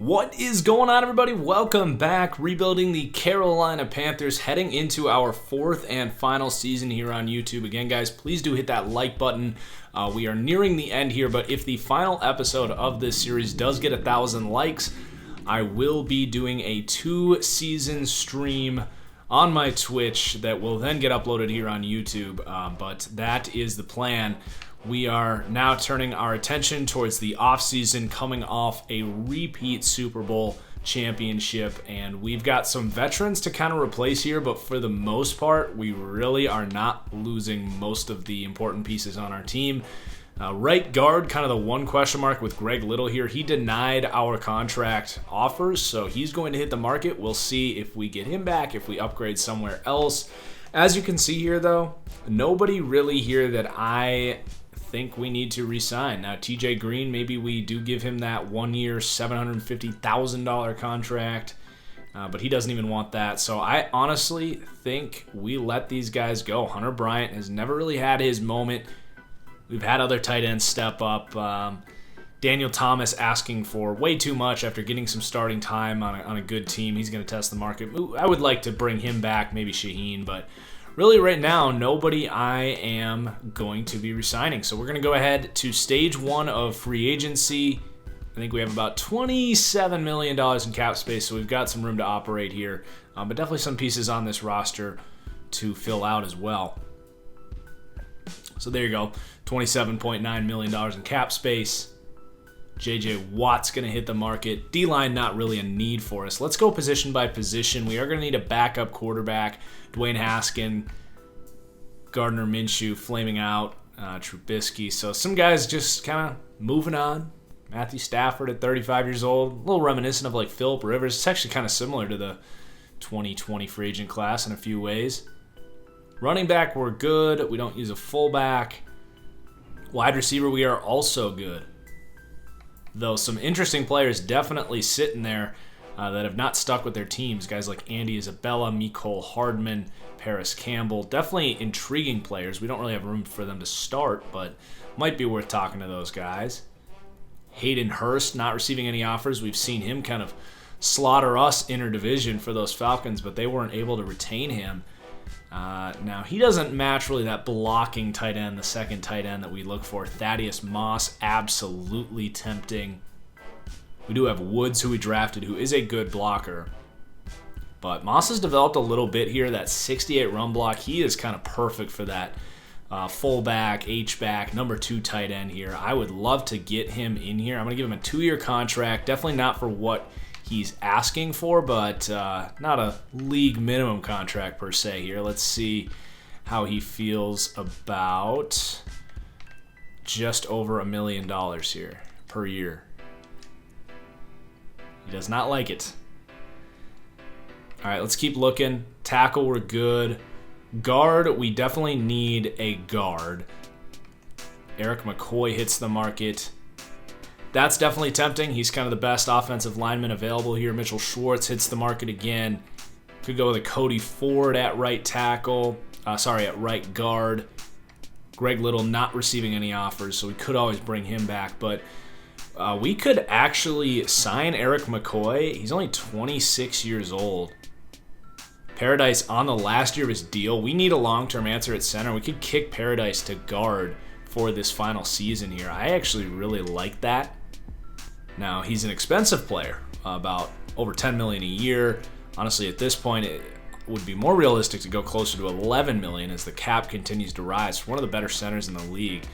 What is going on, everybody? Welcome back. Rebuilding the Carolina Panthers, heading into our fourth and final season here on YouTube. Again, guys, please do hit that like button. We are nearing the end here, but if the final episode of this series does get 1,000 likes, I will be doing a 2-season stream on my Twitch that will then get uploaded here on YouTube, but that is the plan. We are now turning our attention towards the offseason, coming off a repeat Super Bowl championship, and we've got some veterans to kind of replace here, but for the most part, we really are not losing most of the important pieces on our team. Right guard, kind of the one question mark with Greg Little here. He denied our contract offers, so he's going to hit the market. We'll see if we get him back, if we upgrade somewhere else. As you can see here, though, nobody really here that I think we need to re-sign. Now, TJ Green, maybe we do give him that 1 year, $750,000 contract, but he doesn't even want that. So I honestly think we let these guys go. Hunter Bryant has never really had his moment. We've had other tight ends step up. Daniel Thomas asking for way too much after getting some starting time on a good team. He's going to test the market. I would like to bring him back, maybe Shaheen, but really right now, nobody I am going to be resigning. So we're going to go ahead to stage one of free agency. I think we have about $27 million in cap space, so we've got some room to operate here. But definitely some pieces on this roster to fill out as well. So there you go, $27.9 million in cap space. J.J. Watt's going to hit the market. D-line, not really a need for us. Let's go position by position. We are going to need a backup quarterback. Dwayne Haskin, Gardner Minshew flaming out, Trubisky. So some guys just kind of moving on. Matthew Stafford at 35 years old. A little reminiscent of like Phillip Rivers. It's actually kind of similar to the 2020 free agent class in a few ways. Running back, we're good. We don't use a fullback. Wide receiver, we are also good. Though some interesting players definitely sitting there that have not stuck with their teams. Guys like Andy Isabella, Mecole Hardman, Paris Campbell. Definitely intriguing players. We don't really have room for them to start, but might be worth talking to those guys. Hayden Hurst not receiving any offers. We've seen him kind of slaughter us interdivision for those Falcons, but they weren't able to retain him. Now, he doesn't match really that blocking tight end, the second tight end that we look for. Thaddeus Moss, absolutely tempting. We do have Woods, who we drafted, who is a good blocker. But Moss has developed a little bit here, that 68 run block. He is kind of perfect for that fullback, H-back, number 2 tight end here. I would love to get him in here. I'm going to give him a 2-year contract. Definitely not for what he's asking for, but not a league minimum contract per se here. Let's see how he feels about just over $1 million here per year. He does not like it. All right, let's keep looking. Tackle, we're good. Guard, we definitely need a guard. Eric McCoy hits the market. That's definitely tempting. He's kind of the best offensive lineman available here. Mitchell Schwartz hits the market again. Could go with a Cody Ford at right tackle. At right guard. Greg Little not receiving any offers, so we could always bring him back. But we could actually sign Eric McCoy. He's only 26 years old. Paradise on the last year of his deal. We need a long-term answer at center. We could kick Paradise to guard for this final season here. I actually really like that. Now, he's an expensive player, about over $10 million a year. Honestly, at this point, it would be more realistic to go closer to $11 million as the cap continues to rise. One of the better centers in the league.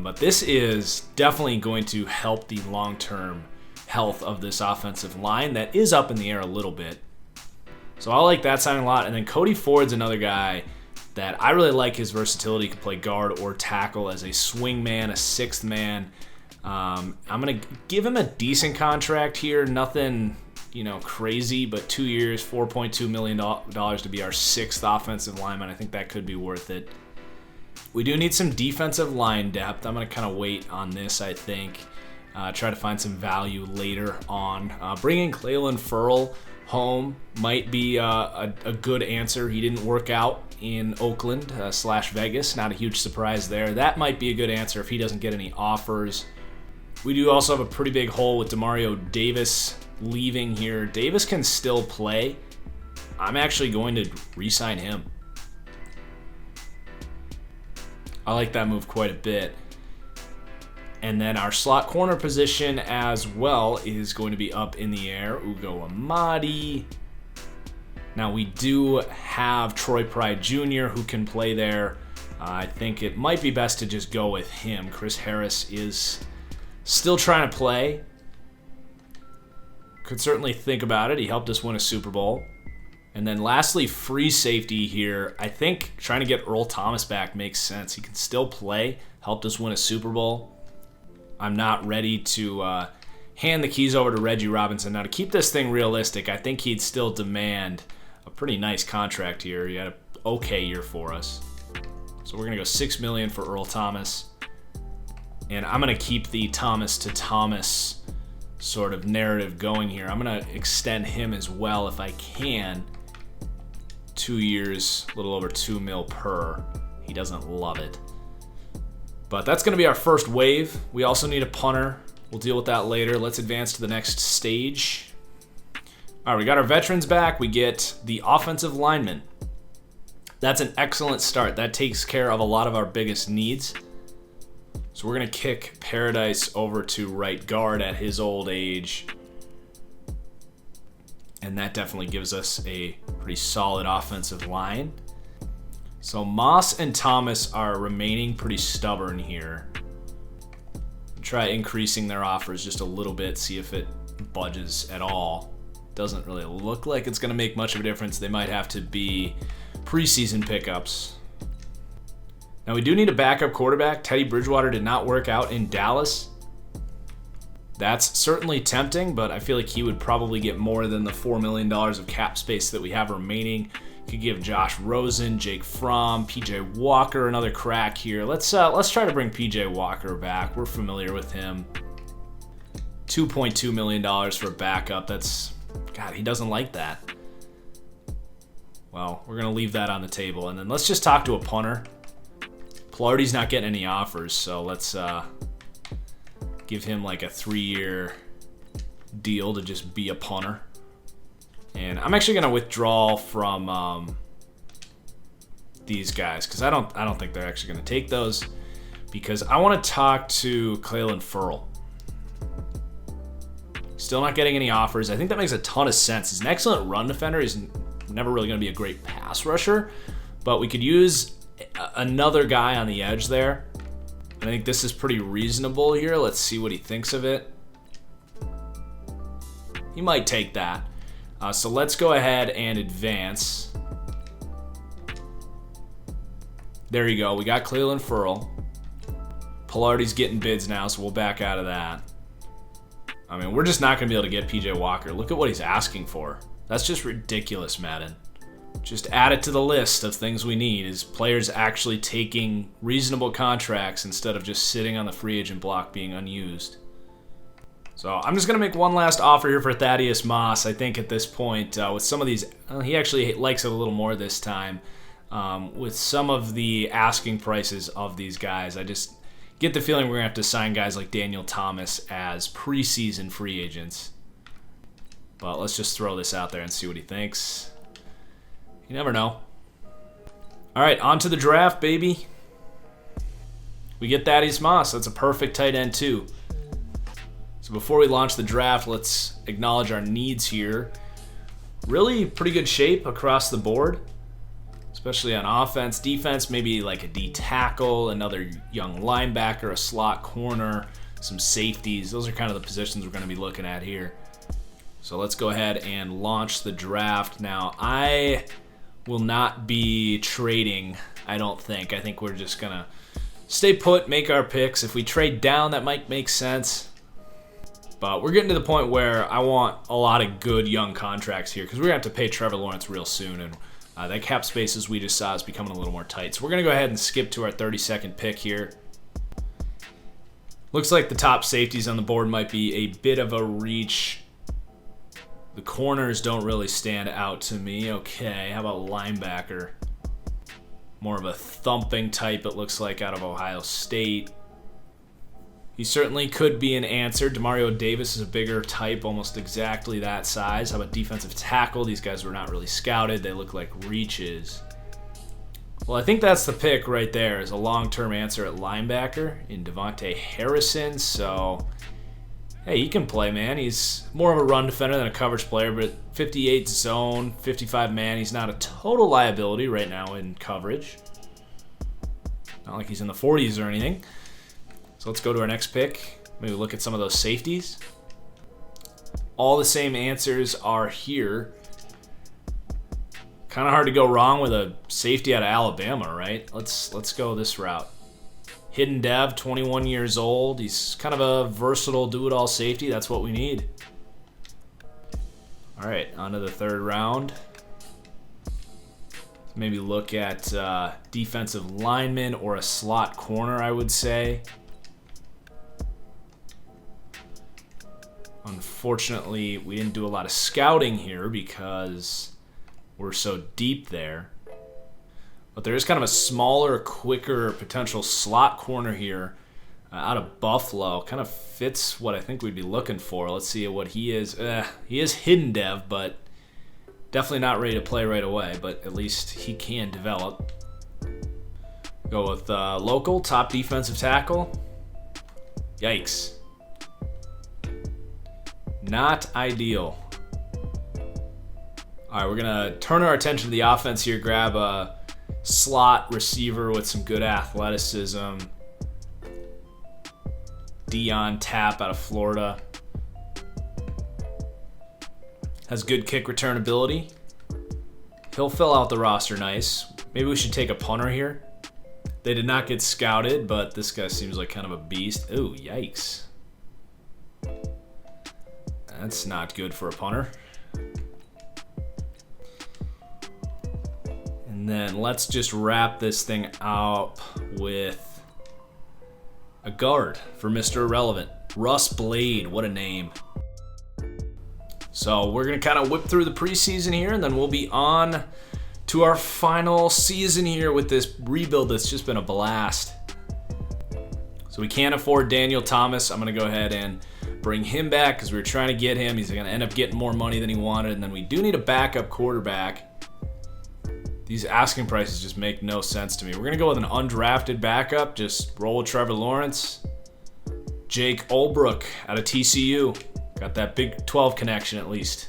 But this is definitely going to help the long-term health of this offensive line that is up in the air a little bit. So I like that signing a lot. And then Cody Ford's another guy that I really like his versatility. He can play guard or tackle as a swing man, a sixth man. I'm going to give him a decent contract here. Nothing, crazy, but 2 years, $4.2 million to be our 6th offensive lineman. I think that could be worth it. We do need some defensive line depth. I'm going to kind of wait on this, I think. Try to find some value later on. Bringing Clelin Ferrell home might be a good answer. He didn't work out in Oakland / Vegas. Not a huge surprise there. That might be a good answer if he doesn't get any offers. We do also have a pretty big hole with Demario Davis leaving here. Davis can still play. I'm actually going to re-sign him. I like that move quite a bit. And then our slot corner position as well is going to be up in the air. Ugo Amadi. Now we do have Troy Pride Jr. who can play there. I think it might be best to just go with him. Chris Harris is still trying to play. Could certainly think about it. He helped us win a Super Bowl. And then lastly, free safety here. I think trying to get Earl Thomas back makes sense. He can still play. Helped us win a Super Bowl. I'm not ready to hand the keys over to Reggie Robinson. Now, to keep this thing realistic, I think he'd still demand a pretty nice contract here. He had an okay year for us. So we're going to go $6 million for Earl Thomas. And I'm going to keep the Thomas to Thomas sort of narrative going here. I'm going to extend him as well if I can. 2 years, a little over $2 million per. He doesn't love it. But that's going to be our first wave. We also need a punter. We'll deal with that later. Let's advance to the next stage. All right, we got our veterans back. We get the offensive linemen. That's an excellent start. That takes care of a lot of our biggest needs. So we're going to kick Paradise over to right guard at his old age. And that definitely gives us a pretty solid offensive line. So Moss and Thomas are remaining pretty stubborn here. Try increasing their offers just a little bit, see if it budges at all. Doesn't really look like it's going to make much of a difference. They might have to be preseason pickups. Now we do need a backup quarterback. Teddy Bridgewater did not work out in Dallas. That's certainly tempting, but I feel like he would probably get more than the $4 million of cap space that we have remaining. Could give Josh Rosen, Jake Fromm, PJ Walker another crack here. Let's try to bring PJ Walker back. We're familiar with him. $2.2 million for a backup. That's, God, he doesn't like that. Well, we're gonna leave that on the table, and then let's just talk to a punter. Pilardi's not getting any offers, so let's give him like a 3-year deal to just be a punter. And I'm actually gonna withdraw from these guys because I don't think they're actually gonna take those, because I want to talk to Clelin Ferrell. Still not getting any offers. I think that makes a ton of sense. He's an excellent run defender. He's never really gonna be a great pass rusher, but we could use another guy on the edge there. I think this is pretty reasonable here. Let's see what he thinks of it. He might take that. So let's go ahead and advance. There you go. We got Clelin Ferrell. Pilardi's getting bids now, so we'll back out of that. I mean, we're just not going to be able to get PJ Walker. Look at what he's asking for. That's just ridiculous, Madden. Just add it to the list of things we need, is players actually taking reasonable contracts instead of just sitting on the free agent block being unused. So I'm just going to make one last offer here for Thaddeus Moss. I think at this point, with some of these, he actually likes it a little more this time. With some of the asking prices of these guys, I just get the feeling we're going to have to sign guys like Daniel Thomas as preseason free agents. But let's just throw this out there and see what he thinks. You never know. All right, on to the draft, baby. We get Thaddeus Moss. That's a perfect tight end, too. So before we launch the draft, let's acknowledge our needs here. Really pretty good shape across the board, especially on offense. Defense, maybe like a D tackle, another young linebacker, a slot corner, some safeties. Those are kind of the positions we're going to be looking at here. So let's go ahead and launch the draft. Now, I will not be trading, I don't think. I think we're just going to stay put, make our picks. If we trade down, that might make sense. But we're getting to the point where I want a lot of good young contracts here, because we're going to have to pay Trevor Lawrence real soon, and that cap space, as we just saw, is becoming a little more tight. So we're going to go ahead and skip to our 32nd pick here. Looks like the top safeties on the board might be a bit of a reach. The corners don't really stand out to me. Okay, how about linebacker? More of a thumping type, it looks like, out of Ohio State. He certainly could be an answer. Demario Davis is a bigger type, almost exactly that size. How about defensive tackle? These guys were not really scouted. They look like reaches. Well, I think that's the pick right there, is a long-term answer at linebacker in Devontae Harrison. So, hey, he can play, man. He's more of a run defender than a coverage player, but 58 zone, 55 man. He's not a total liability right now in coverage. Not like he's in the 40s or anything. So let's go to our next pick. Maybe look at some of those safeties. All the same answers are here. Kind of hard to go wrong with a safety out of Alabama, right? Let's go this route. Hidden Dev, 21 years old. He's kind of a versatile do-it-all safety. That's what we need. All right, on to the third round. Maybe look at defensive lineman or a slot corner, I would say. Unfortunately, we didn't do a lot of scouting here because we're so deep there. But there is kind of a smaller, quicker potential slot corner here out of Buffalo. Kind of fits what I think we'd be looking for. Let's see what he is. He is hidden dev, but definitely not ready to play right away. But at least he can develop. Go with local, top defensive tackle. Yikes. Not ideal. All right, we're going to turn our attention to the offense here. Grab a slot receiver with some good athleticism. Dion Tapp out of Florida. Has good kick return ability. He'll fill out the roster nice. Maybe we should take a punter here. They did not get scouted, but this guy seems like kind of a beast. Ooh, yikes. That's not good for a punter. And then let's just wrap this thing up with a guard for Mr. Irrelevant. Russ Blade, what a name. So we're going to kind of whip through the preseason here, and then we'll be on to our final season here with this rebuild that's just been a blast. So we can't afford Daniel Thomas. I'm going to go ahead and bring him back because we were trying to get him. He's going to end up getting more money than he wanted. And then we do need a backup quarterback. These asking prices just make no sense to me. We're going to go with an undrafted backup. Just roll with Trevor Lawrence. Jake Olbrook out of TCU. Got that Big 12 connection at least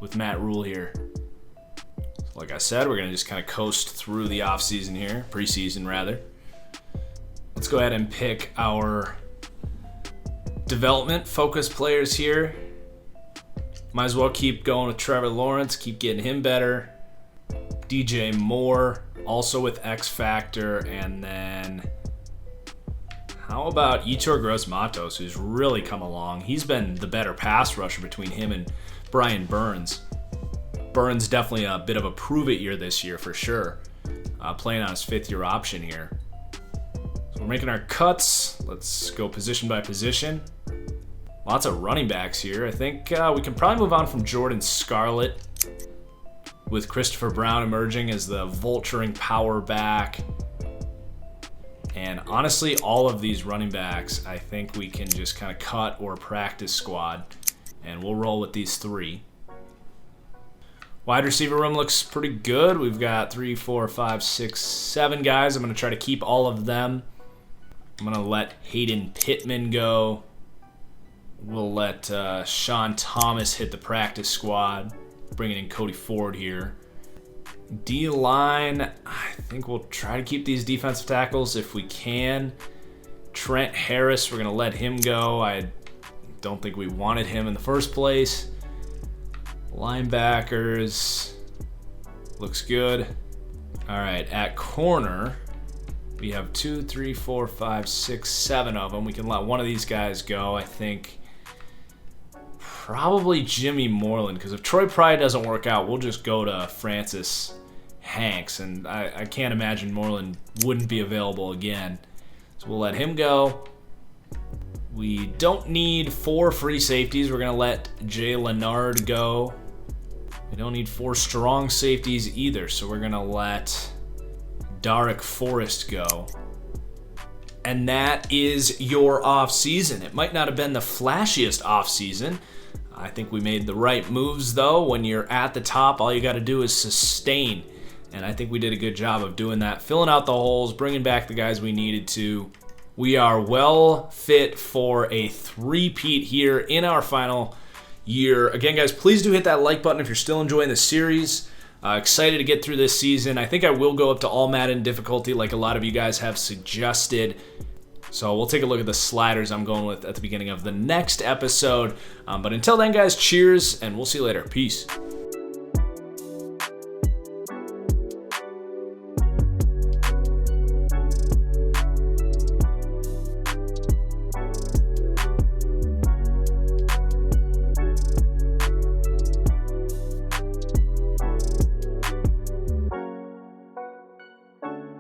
with Matt Rule here. So like I said, we're going to just kind of coast through the offseason here. Preseason, rather. Let's go ahead and pick our development focus players here. Might as well keep going with Trevor Lawrence, keep getting him better. DJ Moore, also with X Factor, and then how about Yetur Gross-Matos, who's really come along. He's been the better pass rusher between him and Brian Burns. Burns definitely a bit of a prove-it year this year for sure, playing on his fifth-year option here. So we're making our cuts. Let's go position by position. Lots of running backs here. I think we can probably move on from Jordan Scarlett with Christopher Brown emerging as the vulturing power back. And honestly, all of these running backs, I think we can just kind of cut or practice squad, and we'll roll with these three. Wide receiver room looks pretty good. We've got 3, 4, 5, 6, 7 guys. I'm going to try to keep all of them. I'm going to let Hayden Pittman go. We'll let Sean Thomas hit the practice squad. Bringing in Cody Ford here. D-line, I think we'll try to keep these defensive tackles if we can. Trent Harris, we're going to let him go. I don't think we wanted him in the first place. Linebackers, looks good. All right, at corner, we have 2, 3, 4, 5, 6, 7 of them. We can let one of these guys go. I think probably Jimmy Moreland, because if Troy Pride doesn't work out, we'll just go to Francis Hanks, and I can't imagine Moreland wouldn't be available again. So we'll let him go. We don't need 4 free safeties. We're going to let Jay Leonard go. We don't need 4 strong safeties either, so we're going to let Darrick Forrest go. And that is your off season. It might not have been the flashiest off season. I think we made the right moves, though. When you're at the top, all you got to do is sustain. And I think we did a good job of doing that, filling out the holes, bringing back the guys we needed to. We are well fit for a three-peat here in our final year. Again, guys, please do hit that like button if you're still enjoying the series. Excited to get through this season. I think I will go up to all Madden difficulty like a lot of you guys have suggested. So we'll take a look at the sliders I'm going with at the beginning of the next episode. But until then, guys, cheers, and we'll see you later. Peace.